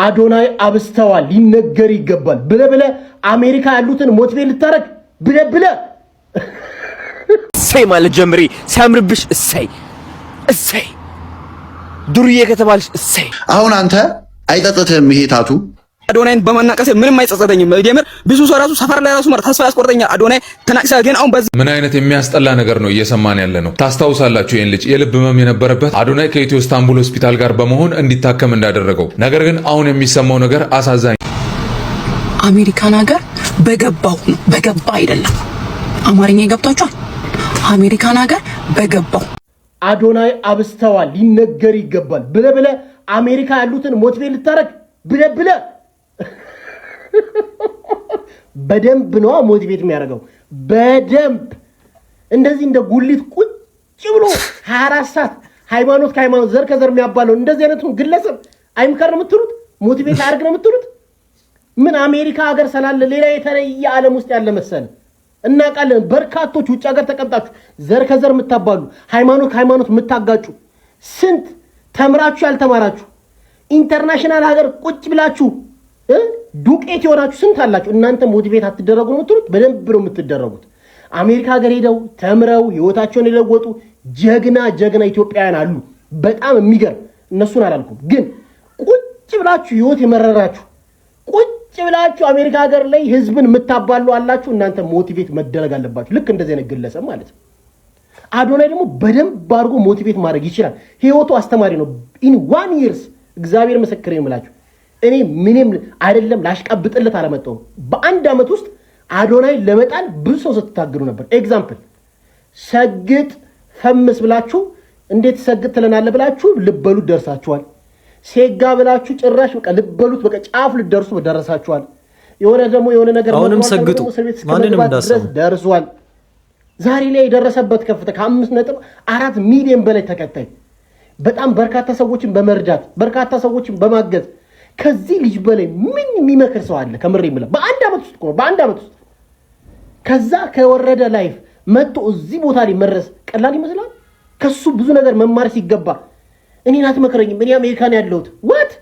አዶናይ አብስተዋል ሊነገር ይገባል ብለ አሜሪካ ያሉትን ሞቲቬት ልታረግ ብለ እሰይ ማለት ጀምሪ ሲያምርብሽ እሰይ ዱርዬ ከተባልሽ እሰይ። አሁን አንተ አይጠጥተም ይሄ ታቱ አዶናይን በማናቀስ ምንም አይጸጸተኝም። የምር ብዙ ሰው ራሱ ሰፈር ላይ ራሱ ተስፋ ያስቆርጠኛል። አዶናይ ተናቅሳ ግን አሁን በዚህ ምን አይነት የሚያስጠላ ነገር ነው እየሰማን ያለ ነው። ታስታውሳላችሁ ይሄን ልጅ የልብ ህመም የነበረበት አዶናይ ከኢትዮ ኢስታንቡል ሆስፒታል ጋር በመሆን እንዲታከም እንዳደረገው። ነገር ግን አሁን የሚሰማው ነገር አሳዛኝ። አሜሪካን ሀገር በገባ አይደለም አማርኛ ይገብታችኋል። አሜሪካን ሀገር በገባው አዶናይ አብስተዋል ሊነገር ይገባል ብለ አሜሪካ ያሉትን ሞቲቬት ልታረግ ብለ በደንብ ነው ሞቲቬት የሚያደርገው። በደንብ እንደዚህ እንደ ጉሊት ቁጭ ብሎ 24 ሰዓት ሃይማኖት ከሃይማኖት ዘር ከዘር የሚያባለው እንደዚህ አይነቱን ግለሰብ አይምከር ነው የምትሉት? ሞቲቬት አድርግ ነው የምትሉት? ምን አሜሪካ ሀገር ሰላለ ሌላ የተለየ ዓለም ውስጥ ያለ መሰለ? እናውቃለን። በርካቶች ውጭ ሀገር ተቀምጣችሁ ዘር ከዘር የምታባሉ ሃይማኖት ከሃይማኖት የምታጋጩ ስንት ተምራችሁ ያልተማራችሁ ኢንተርናሽናል ሀገር ቁጭ ብላችሁ ዱቄት የሆናችሁ ስንት አላችሁ። እናንተ ሞቲቬት አትደረጉ ነው የምትሉት? በደንብ ነው የምትደረጉት። አሜሪካ ሀገር ሄደው ተምረው ህይወታቸውን የለወጡ ጀግና ኢትዮጵያውያን አሉ። በጣም የሚገርም እነሱን አላልኩም፣ ግን ቁጭ ብላችሁ ህይወት የመረራችሁ ቁጭ ብላችሁ አሜሪካ ሀገር ላይ ህዝብን የምታባሉ አላችሁ። እናንተ ሞቲቬት መደረግ አለባችሁ። ልክ እንደዚህ አይነት ግለሰብ ማለት ነው። አዶናይ ደግሞ በደንብ አድርጎ ሞቲቬት ማድረግ ይችላል። ህይወቱ አስተማሪ ነው። ኢን 1 years እግዚአብሔር ምስክር ይምላችሁ እኔ ምንም አይደለም ላሽቃብጥለት አለመጣው። በአንድ አመት ውስጥ አዶናይ ለመጣል ብዙ ሰው ስትታገሉ ነበር። ኤግዛምፕል ሰግጥ ፈምስ ብላችሁ እንዴት ሰግጥ ትለናለህ ብላችሁ ልበሉት ደርሳችኋል። ሴጋ ብላችሁ ጭራሽ በቃ ልበሉት በቃ ጫፍ ልደርሱ ደረሳችኋል። የሆነ ነገር አሁንም ሰግጡ ማንንም እንዳሰው ደርሷል። ዛሬ ላይ የደረሰበት ከፍታ ከ5.4 ሚሊዮን በላይ ተከታይ በጣም በርካታ ሰዎችን በመርዳት በርካታ ሰዎችን በማገዝ ከዚህ ልጅ በላይ ምን የሚመክር ሰው አለ? ከምሬ ይምላ በአንድ አመት ውስጥ ከዛ ከወረደ ላይፍ መጥቶ እዚህ ቦታ ላይ መድረስ ቀላል ይመስላል? ከሱ ብዙ ነገር መማር ሲገባ እኔን አትመክረኝም? እኔ አሜሪካን ያለሁት ዋት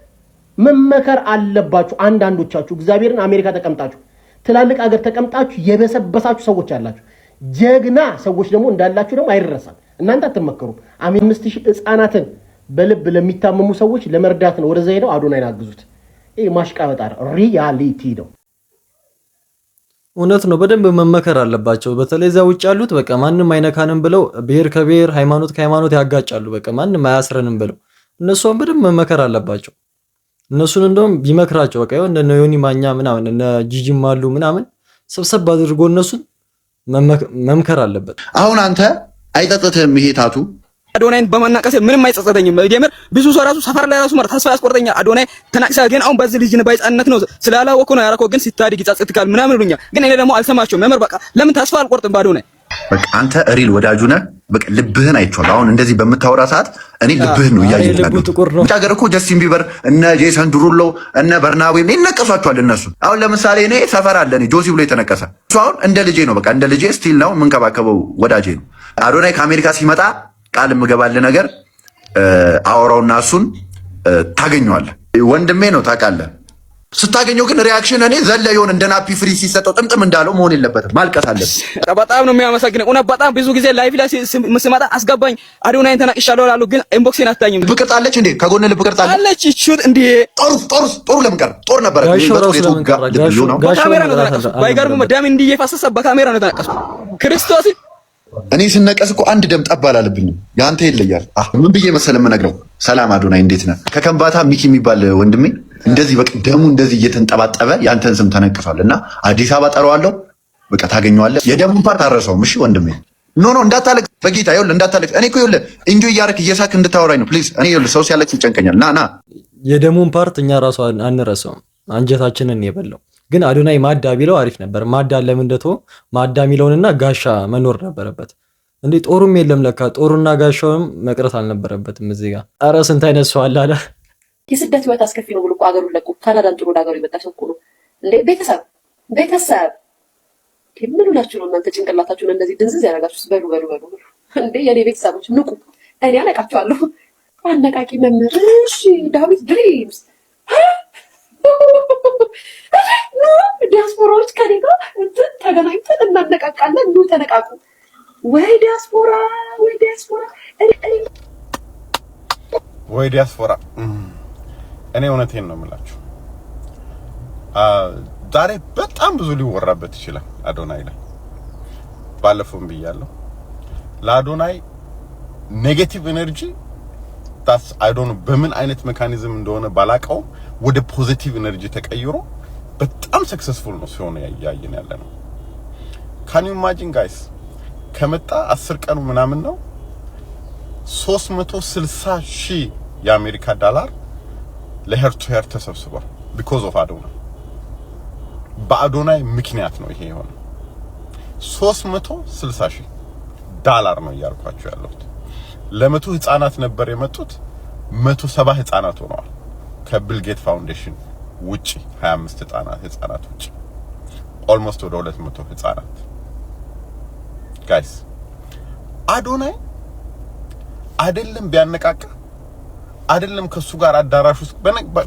መመከር አለባችሁ። አንዳንዶቻችሁ እግዚአብሔርን አሜሪካ ተቀምጣችሁ ትላልቅ ሀገር ተቀምጣችሁ የበሰበሳችሁ ሰዎች አላችሁ። ጀግና ሰዎች ደግሞ እንዳላችሁ ደግሞ አይረሳም። እናንተ አትመከሩም። 5000 ህፃናትን በልብ ለሚታመሙ ሰዎች ለመርዳት ነው ወደዛ ሄደው አዶናይን አግዙት። ይሄ ማሽቃበጣር ሪያሊቲ ነው። እውነት ነው። በደንብ መመከር አለባቸው። በተለይ እዛ ውጭ ያሉት በቃ ማንንም አይነካንም ብለው ብሔር ከብሔር ሃይማኖት ከሃይማኖት ያጋጫሉ። በቃ ማንንም አያስረንም ብለው እነሱን በደንብ መመከር አለባቸው። እነሱን እንደውም ቢመክራቸው በቃ ይሁን እነ ዮኒ ማኛ ምናምን እነ ጂጂም አሉ ምናምን ሰብሰብ አድርጎ እነሱን መምከር አለበት። አሁን አንተ አይጠጥተም ይሄ ታቱ አዶናይን በማናቀስ ምንም አይጸጸተኝም። የምር ብዙ ሰው ራሱ ሰፈር ላይ ራሱ ተስፋ ያስቆርጠኛል። አዶናይ ተናቅሳ ግን አሁን በዚህ ልጅ ባይጻነት ነው ስላላወኩ ነው ያረከው፣ ግን ሲታድግ ይጸጽትካል ምናምን ይሉኛል። ግን እኔ ደግሞ አልሰማቸውም። የምር በቃ ለምን ተስፋ አልቆርጥም በአዶናይ? በቃ አንተ ሪል ወዳጁ ነህ። በቃ ልብህን አይቼዋለሁ። አሁን እንደዚህ በምታወራ ሰዓት እኔ ልብህን ነው እያየሁት ያለው። ውጭ ሀገር እኮ ጀስቲን ቢበር እነ ጄሰን ዱሩሎ እነ በርናቤ ይነቀሷቸዋል እነሱ። አሁን ለምሳሌ እኔ ሰፈር አለ እኔ ጆሲ ብሎ የተነቀሰ እሱ አሁን እንደ ልጄ ነው። በቃ እንደ ልጄ ስቲል ነው የምንከባከበው ወዳጄ ነው። አዶናይ ከአሜሪካ ሲመጣ ቃል የምገባልህ ነገር አወራውና እሱን ታገኘዋለህ። ወንድሜ ነው ታውቃለህ። ስታገኘው ግን ሪአክሽን እኔ ዘለ ይሆን እንደ ናፒ ፍሪ ሲሰጠው ጥምጥም እንዳለው መሆን የለበትም። ማልቀስ አለበት። በጣም ነው የሚያመሰግነው። እውነት በጣም ብዙ ጊዜ ላይፍ ላይ ስመጣ አስገባኝ አዶናይን ተናቅሻለሁ እላለሁ፣ ግን ኢንቦክስን አታኝም። ልብ ቅርጽ አለች እንዴ? ከጎን ልብ ቅርጽ አለች እቺት እንዴ? ጦሩ ለምን ቀረ? ጦር ነበር በካሜራ ነው ተናቀስኩት። ባይገርም ደም እንዲህ እየፈሰሰ በካሜራ ነው ተናቀስኩት። ክርስቶስ እኔ ስነቀስ እኮ አንድ ደም ጠብ አላለብኝም። ያንተ ይለያል። ምን ብዬ መሰለ የምነግረው? ሰላም አዶናይ እንዴት ነህ? ከከምባታ ሚኪ የሚባል ወንድሜ እንደዚህ በቃ ደሙ እንደዚህ እየተንጠባጠበ ያንተን ስም ተነቅሷል እና አዲስ አበባ ጠራዋለሁ። በቃ ታገኘዋለህ። የደሙን ፓርት አረሰውም። እሺ ወንድሜ ኖ እንዳታለቅ፣ በጌታ ይኸውልህ እንዳታለቅ። እኔ እኮ ይኸውልህ ኢንጆይ እያደረክ እየሳክ እንድታወራኝ ነው ፕሊዝ። እኔ ይኸውልህ ሰው ሲያለቅስ ይጨንቀኛል። ና የደሙን ፓርት እኛ ራሱ አንረሳውም። አንጀታችንን የበላው ግን አዶናይ ማዳ ቢለው አሪፍ ነበር። ማዳ ለምን እንደተወው ማዳ የሚለውንና ጋሻ መኖር ነበረበት። እንዴ ጦሩም የለም ለካ። ጦሩና ጋሻውም መቅረት አልነበረበትም እዚህ ጋር። ኧረ ስንት አይነት ሰው አለ አለ። የስደት ህይወት አስከፊ ነው ብሎ እኮ አገሩን ለቆ ካናዳን ጥሎ ወደ አገሩ የመጣ ሰው እኮ ነው እንዴ። ቤተሰብ ምን ሆናችሁ ነው እናንተ? ጭንቅላታችሁን እንደዚህ ድንዝዝ ያደርጋችሁስ? በሉ እንዴ የኔ ቤተሰቦች ንቁ። እኔ አነቃችኋለሁ። አነቃቂ መምህር። እሺ ዳዊት ድሪምስ ዲያስፖራዎች ከኔ ጋር ተገናኝተን እናነቃቃለን። ኑ ተነቃቁ። ወይ ዲያስፖራ ወይ ዲያስፖራ ወይ ዲያስፖራ። እኔ እውነቴን ነው የምላችሁ። ዛሬ በጣም ብዙ ሊወራበት ይችላል አዶናይ ላይ። ባለፈውም ብያለሁ ለአዶናይ ኔጌቲቭ ኤነርጂ ታስ አይ ዶንት ኖ በምን አይነት ሜካኒዝም እንደሆነ ባላቀው ወደ ፖዚቲቭ ኤነርጂ ተቀይሮ በጣም ሰክሰስፉል ነው ሲሆን ያያየን ያለ ነው። ካን ዩ ኢማጂን ጋይስ ከመጣ 10 ቀኑ ምናምን ነው 360,000 የአሜሪካ ዶላር ለሄር ቱ ሄር ተሰብስቧል because of አዶናይ። በአዶናይ ምክንያት ነው ይሄ የሆነው። 360,000 ዶላር ነው ያልኳችሁ ያለሁት። ለመቶ ህፃናት ነበር የመጡት 170 ህፃናት ሆነዋል ከቢል ጌት ፋውንዴሽን ውጪ 25 ህፃናት ውጪ ኦልሞስት ወደ 200 ህፃናት። ጋይስ አዶናይ አይደለም ቢያነቃቃ አይደለም ከሱ ጋር አዳራሽ ውስጥ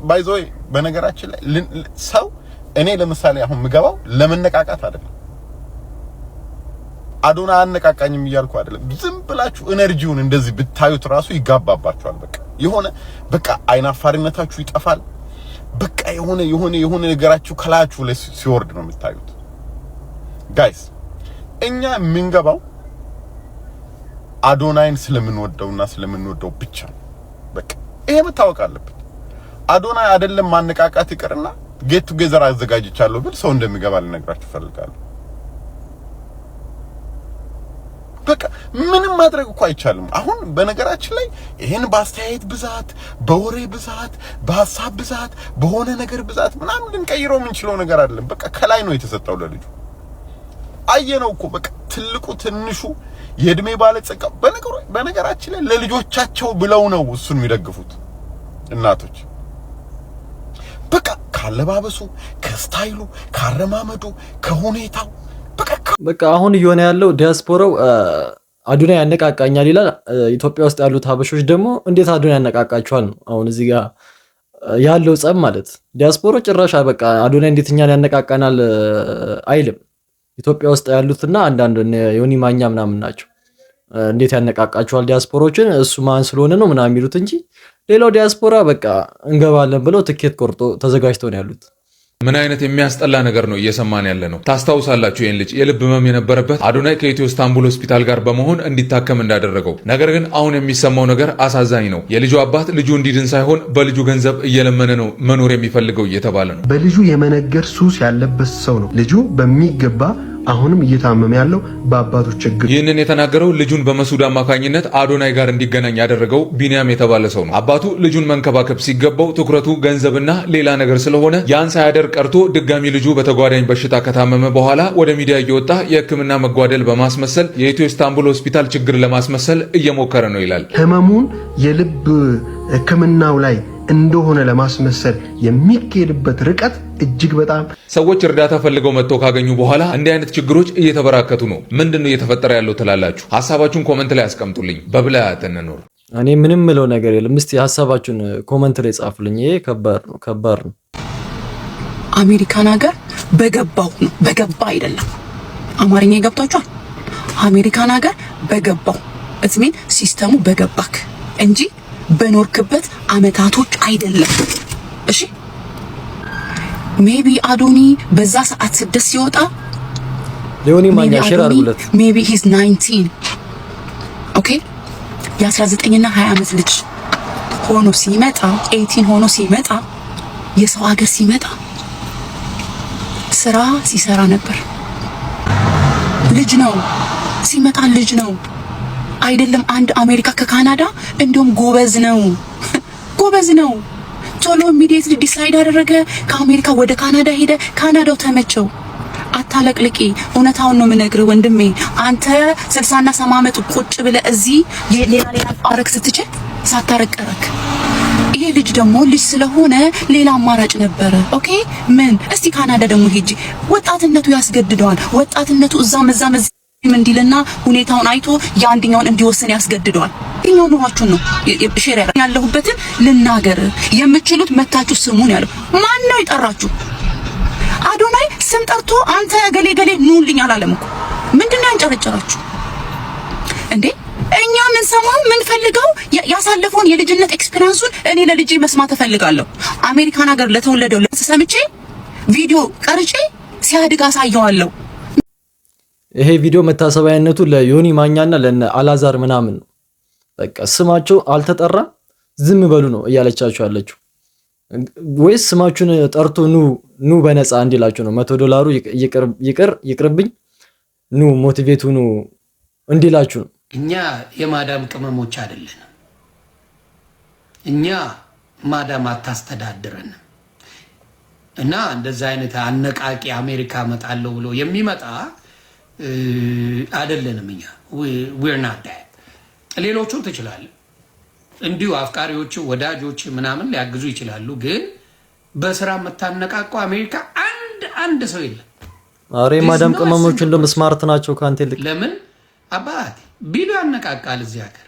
ባይዘው በነገራችን ላይ ሰው እኔ ለምሳሌ አሁን ምገባው ለመነቃቃት አይደለም። አዶናይ አነቃቃኝም እያልኩ አይደለም። ዝም ብላችሁ ኤነርጂውን እንደዚህ ብታዩት ራሱ ይጋባባችኋል። በቃ የሆነ በቃ አይናፋሪነታችሁ ይጠፋል። በቃ የሆነ ነገራችሁ ከላያችሁ ላይ ሲወርድ ነው የምታዩት። ጋይስ እኛ የምንገባው አዶናይን ስለምንወደውና ስለምንወደው ብቻ ነው። በቃ ይሄ መታወቅ አለበት። አዶናይ አይደለም ማነቃቃት ይቀርና ጌት ቱጌዘር አዘጋጅቻለሁ ብል ሰው እንደሚገባ ልነግራችሁ ፈልጋለሁ። በቃ ምንም ማድረግ እኮ አይቻልም። አሁን በነገራችን ላይ ይሄን በአስተያየት ብዛት፣ በወሬ ብዛት፣ በሐሳብ ብዛት፣ በሆነ ነገር ብዛት ምናምን ልንቀይረው የምንችለው ነገር አይደለም። በቃ ከላይ ነው የተሰጠው ለልጁ። አየነው እኮ በቃ ትልቁ ትንሹ የእድሜ ባለጸጋ በነገራችን ላይ ለልጆቻቸው ብለው ነው እሱን የሚደግፉት እናቶች። በቃ ካለባበሱ፣ ከስታይሉ፣ ካረማመዱ፣ ከሁኔታው በቃ አሁን እየሆነ ያለው ዲያስፖራው አዶናይ ያነቃቃኛል ይላል። ኢትዮጵያ ውስጥ ያሉት ሀበሾች ደግሞ እንዴት አዶናይ ያነቃቃቸዋል ነው አሁን እዚህ ጋር ያለው ጸብ ማለት። ዲያስፖራው ጭራሽ በቃ አዶናይ እንዴት እኛን ያነቃቃናል አይልም። ኢትዮጵያ ውስጥ ያሉትና አንዳንድ ዮኒ ማኛ ምናምን ናቸው እንዴት ያነቃቃቸዋል ዲያስፖሮችን እሱ ማን ስለሆነ ነው ምናምን የሚሉት እንጂ ሌላው ዲያስፖራ በቃ እንገባለን ብለው ትኬት ቆርጦ ተዘጋጅተው ነው ያሉት። ምን አይነት የሚያስጠላ ነገር ነው እየሰማን ያለ ነው። ታስታውሳላችሁ ይህን ልጅ የልብ ህመም የነበረበት አዶናይ ከኢትዮ ኢስታንቡል ሆስፒታል ጋር በመሆን እንዲታከም እንዳደረገው። ነገር ግን አሁን የሚሰማው ነገር አሳዛኝ ነው። የልጁ አባት ልጁ እንዲድን ሳይሆን በልጁ ገንዘብ እየለመነ ነው መኖር የሚፈልገው እየተባለ ነው። በልጁ የመነገር ሱስ ያለበት ሰው ነው። ልጁ በሚገባ አሁንም እየታመመ ያለው በአባቱ ችግር። ይህንን የተናገረው ልጁን በመሱድ አማካኝነት አዶናይ ጋር እንዲገናኝ ያደረገው ቢኒያም የተባለ ሰው ነው። አባቱ ልጁን መንከባከብ ሲገባው ትኩረቱ ገንዘብና ሌላ ነገር ስለሆነ ያን ሳያደርግ ቀርቶ ድጋሚ ልጁ በተጓዳኝ በሽታ ከታመመ በኋላ ወደ ሚዲያ እየወጣ የሕክምና መጓደል በማስመሰል የኢትዮ ኢስታንቡል ሆስፒታል ችግር ለማስመሰል እየሞከረ ነው ይላል። ህመሙን የልብ ሕክምናው ላይ እንደሆነ ለማስመሰል የሚካሄድበት ርቀት እጅግ በጣም ሰዎች እርዳታ ፈልገው መጥተው ካገኙ በኋላ እንዲህ አይነት ችግሮች እየተበራከቱ ነው። ምንድነው እየተፈጠረ ያለው ትላላችሁ? ሐሳባችሁን ኮሜንት ላይ አስቀምጡልኝ። በብልሃት እንኑር። እኔ ምንም ምለው ነገር የለም። እስቲ ሐሳባችሁን ኮሜንት ላይ ጻፉልኝ። ይሄ ከባድ ነው። አሜሪካን ሀገር በገባው ነው በገባ አይደለም። አማርኛ ይገብታችኋል? አሜሪካን ሀገር በገባው እትሜን ሲስተሙ በገባክ እንጂ በኖርክበት አመታቶች አይደለም። እሺ ሜቢ አዶኒ በዛ ሰዓት ስደት ሲወጣ ሊዮኒ ማኛ ሼር አድርጉለት። ሜቢ ሂዝ 19 ኦኬ የ19 እና 20 ዓመት ልጅ ሆኖ ሲመጣ 18 ሆኖ ሲመጣ የሰው ሀገር ሲመጣ ስራ ሲሰራ ነበር። ልጅ ነው ሲመጣ ልጅ ነው አይደለም። አንድ አሜሪካ ከካናዳ እንደውም ጎበዝ ነው። ቶሎ ኢሚዲየትሊ ዲሳይድ አደረገ። ከአሜሪካ ወደ ካናዳ ሄደ። ካናዳው ተመቸው። አታለቅልቂ፣ እውነታውን ነው የምነግርህ ወንድሜ። አንተ 60 እና 70 ዓመት ቁጭ ብለህ እዚህ ሌላ አረግ ስትችል ሳታረቀረክ። ይሄ ልጅ ደግሞ ልጅ ስለሆነ ሌላ አማራጭ ነበረ። ኦኬ ምን እስቲ ካናዳ ደግሞ ሄጂ። ወጣትነቱ ያስገድደዋል። ወጣትነቱ እዛም እንዲልና ሁኔታውን አይቶ የአንደኛውን እንዲወሰን ያስገድደዋል። ይሄው ኑሯችሁን ነው ሼር ያለሁበትን ልናገር። የምትችሉት መታችሁ ስሙን ያለው ማን ነው? ይጠራችሁ አዶናይ ስም ጠርቶ አንተ ገሌ ገሌ ኑልኝ አላለም እኮ። ምንድነው ያንጨረጨራችሁ እንዴ? እኛ ምን ሰማው ምን ፈልገው ያሳለፈውን የልጅነት ኤክስፒሪየንሱን እኔ ለልጄ መስማት እፈልጋለሁ። አሜሪካን ሀገር ለተወለደው ለሰምቼ ቪዲዮ ቀርጬ ሲያድግ አሳየዋለሁ። ይሄ ቪዲዮ መታሰቢያነቱ ለዮኒ ማኛና ለነ አላዛር ምናምን ነው። በቃ ስማቸው አልተጠራም ዝም በሉ ነው እያለቻችሁ ያለችው። ወይስ ስማችሁን ጠርቶ ኑ በነፃ እንዲላችሁ ነው? $100 ይቅርብኝ ኑ ሞቲቬቱ ኑ እንዲላችሁ ነው። እኛ የማዳም ቅመሞች አይደለንም። እኛ ማዳም አታስተዳድረንም። እና እንደዛ አይነት አነቃቂ አሜሪካ መጣለው ብሎ የሚመጣ አይደለንም። እኛ we're not that። ሌሎቹ ትችላለህ እንዲሁ አፍቃሪዎች ወዳጆች ምናምን ሊያግዙ ይችላሉ። ግን በስራ የምታነቃቀው አሜሪካ አንድ ሰው የለም። አሬ ማዳም ቅመሞች እንደም ስማርት ናቸው ካንተ ልክ። ለምን አባቴ ቢሉ ያነቃቃል እዚህ ሀገር።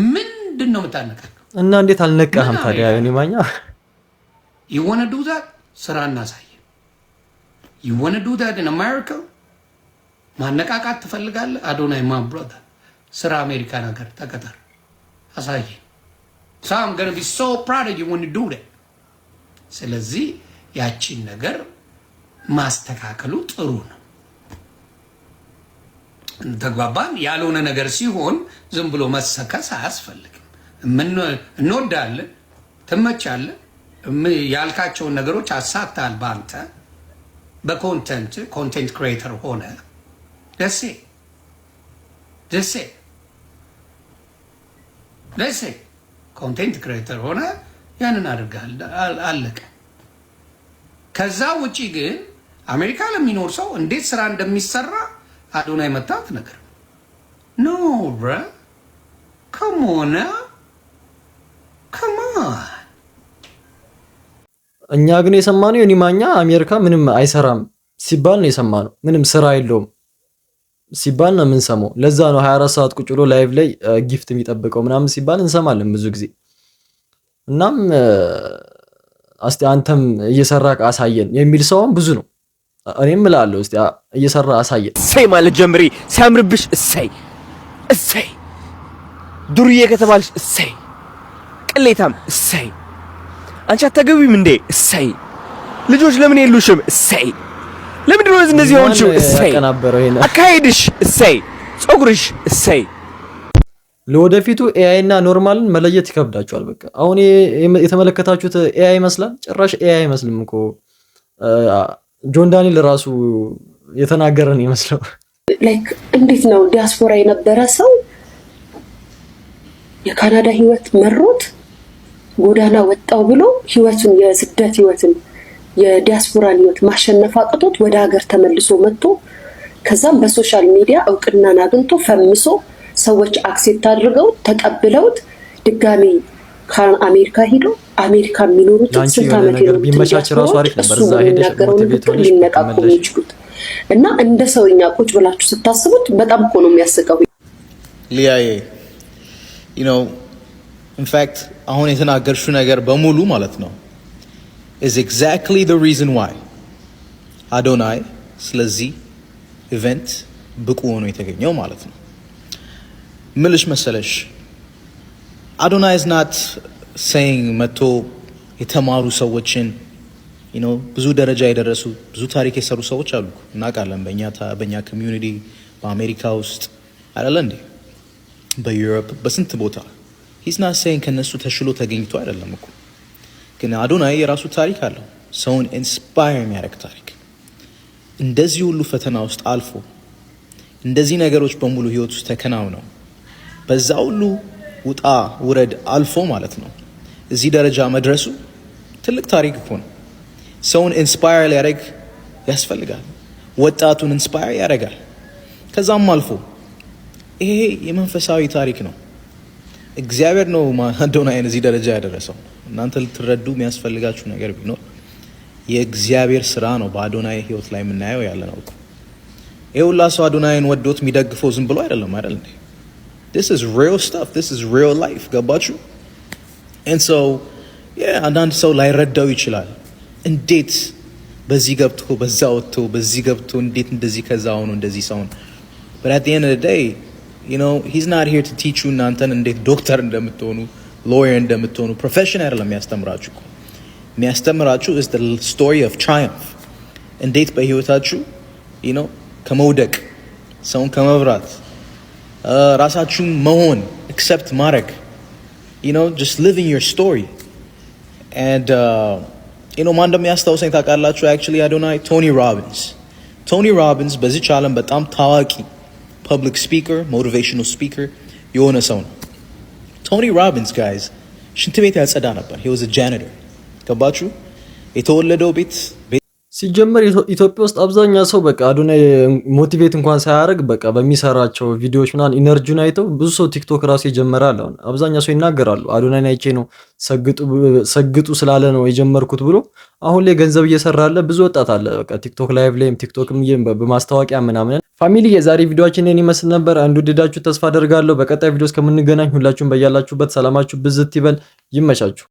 ምንድን ነው የምታነቃቀው? እና እንዴት አልነቃህም ታዲያ? ዮኒ ማኛ you want to do that ስራ እናሳይ። you want to do that in America ማነቃቃት ትፈልጋለህ? አዶናይ my brother ስራ አሜሪካን ሀገር ተቀጠር አሳይ። so I'm going to be so proud of you when you do that። ስለዚህ ያቺን ነገር ማስተካከሉ ጥሩ ነው። ተግባባን? ያልሆነ ነገር ሲሆን ዝም ብሎ መሰከስ አያስፈልግም። እንወዳለን፣ ትመቻለህ፣ ያልካቸውን ነገሮች አሳክታል። ባንተ ኮንቴንት ክሬተር ሆነ ደሴ ኮንቴንት ክሬተር ሆነ ያንን አድርጋል፣ አለቀ። ከዛ ውጪ ግን አሜሪካ ለሚኖር ሰው እንዴት ስራ እንደሚሰራ አዶናይ መታት ነገር ኖ ብራ ከሞና ከማን። እኛ ግን የሰማነው ዮኒ ማኛ አሜሪካ ምንም አይሰራም ሲባል ነው የሰማነው። ምንም ስራ የለውም ሲባል ነው የምንሰማው። ለዛ ነው 24 ሰዓት ቁጭ ብሎ ላይቭ ላይ ጊፍት የሚጠብቀው ምናምን ሲባል እንሰማለን ብዙ ጊዜ። እናም እስቲ አንተም እየሰራክ አሳየን የሚል ሰውም ብዙ ነው። እኔም እላለሁ እስቲ እየሰራ አሳየን። እሰይ ማለት ጀምሪ ሲያምርብሽ እሰይ ዱርዬ ከተባልሽ እሰይ ቅሌታም እሰይ አንቺ አታገቢም እንዴ እሰይ ልጆች ለምን የሉሽም እሰይ ለምንድን ነው እነዚህ ሆንሽው እሰይ አካሄድሽ እሰይ ጸጉርሽ እሰይ። ለወደፊቱ ኤአይ እና ኖርማልን መለየት ይከብዳቸዋል። በቃ አሁን የተመለከታችሁት ኤአይ ይመስላል። ጭራሽ ኤአይ አይመስልም እኮ ጆን ዳንኤል ራሱ የተናገረን ይመስለው። ላይክ እንዴት ነው ዲያስፖራ የነበረ ሰው የካናዳ ህይወት መሮት ጎዳና ወጣው ብሎ ህይወቱን የስደት ህይወትን የዲያስፖራን ህይወት ማሸነፍ አቅቶት ወደ ሀገር ተመልሶ መጥቶ ከዛም በሶሻል ሚዲያ እውቅናን አግኝቶ ፈምሶ ሰዎች አክሴፕት አድርገው ተቀብለውት ድጋሚ አሜሪካ ሄዶ አሜሪካ የሚኖሩት ስንት ዓመት ነው ቢመቻች ራሱ አሪፍ ነበር። እዛ ሄደሽ ሞቲቬት ሆነሽ ሊነቃቁ ይችላል። እና እንደ ሰውኛ ቁጭ ብላችሁ ስታስቡት በጣም እኮ ነው የሚያስቀው። ሊያዬ you know in fact አሁን የተናገርሽው ነገር በሙሉ ማለት ነው is exactly the reason why አዶናይ ስለዚህ ኢቨንት ብቁ ሆኖ የተገኘው ማለት ነው። ምልሽ መሰለሽ አዶናይ is not saying መቶ የተማሩ ሰዎችን you know ብዙ ደረጃ የደረሱ ብዙ ታሪክ የሰሩ ሰዎች አሉ እናውቃለን። በእኛ ኮሚዩኒቲ በአሜሪካ ውስጥ አይደለ እንዴ በዩሮፕ በስንት ቦታ he's not saying ከነሱ ተሽሎ ተገኝቶ አይደለም እኮ። ግን አዶናይ የራሱ ታሪክ አለው፣ ሰውን ኢንስፓየር የሚያደርግ ታሪክ። እንደዚህ ሁሉ ፈተና ውስጥ አልፎ እንደዚህ ነገሮች በሙሉ ህይወት ውስጥ ተከናውነው በዛ ሁሉ ውጣ ውረድ አልፎ ማለት ነው እዚህ ደረጃ መድረሱ ትልቅ ታሪክ እኮ ነው። ሰውን ኢንስፓየር ሊያደርግ ያስፈልጋል። ወጣቱን ኢንስፓየር ያደርጋል። ከዛም አልፎ ይሄ የመንፈሳዊ ታሪክ ነው። እግዚአብሔር ነው አዶናይን እዚህ ደረጃ ያደረሰው። እናንተ ልትረዱ የሚያስፈልጋችሁ ነገር ቢኖር የእግዚአብሔር ስራ ነው በአዶናይ ህይወት ላይ የምናየው ያለ ነው። ይሄ ሁላ ሰው አዶናይን ወዶት የሚደግፈው ዝም ብሎ አይደለም አይደል እንዴ? This is real stuff. This is real life. ገባችሁ? And so አንዳንድ ሰው ላይረዳው ይችላል። እንዴት በዚህ ገብቶ በዛ ወጥቶ በዚህ ገብቶ እንዴት እንደዚህ ከዛ ሆኖ እንደዚህ ሰው ነው። but at the end of the day you know he's not here to teach you እናንተን እንዴት ዶክተር እንደምትሆኑ lawyer እንደምትሆኑ profession አይደለም የሚያስተምራችሁ የሚያስተምራችሁ is the story of triumph እንዴት በህይወታችሁ you know ከመውደቅ ሰውን ከመብራት ራሳችሁን መሆን accept ማድረግ you know just living your story and you know ማን እንደሚያስታውሰኝ ታውቃላችሁ actually Adonai Tony Robbins በዚህ ዓለም በጣም ታዋቂ public speaker motivational speaker የሆነ ሰው ነው Tony Robbins guys ሽንት ቤት ያጸዳ ነበር he was a janitor ገባችሁ የተወለደው ቤት ሲጀመር ኢትዮጵያ ውስጥ አብዛኛው ሰው በቃ አዶናይ ሞቲቬት እንኳን ሳያደርግ በቃ በሚሰራቸው ቪዲዮዎች ምናምን ኢነርጂውን አይተው ብዙ ሰው ቲክቶክ ራሱ ይጀምራል። አሁን አብዛኛው ሰው ይናገራሉ አዶናይ አይቼ ነው ሰግጡ ስላለ ነው የጀመርኩት ብሎ አሁን ላይ ገንዘብ እየሰራለ ብዙ ወጣት አለ። በቃ ቲክቶክ ላይቭ ላይም ቲክቶክም በማስታወቂያ ምናምን ፋሚሊ የዛሬ ቪዲዮአችን እኔን ይመስል ነበር። እንደወደዳችሁ ተስፋ አደርጋለሁ። በቀጣይ ቪዲዮስ ከምንገናኝ ሁላችሁም በያላችሁበት ሰላማችሁ ብዝት ይበል። ይመቻችሁ።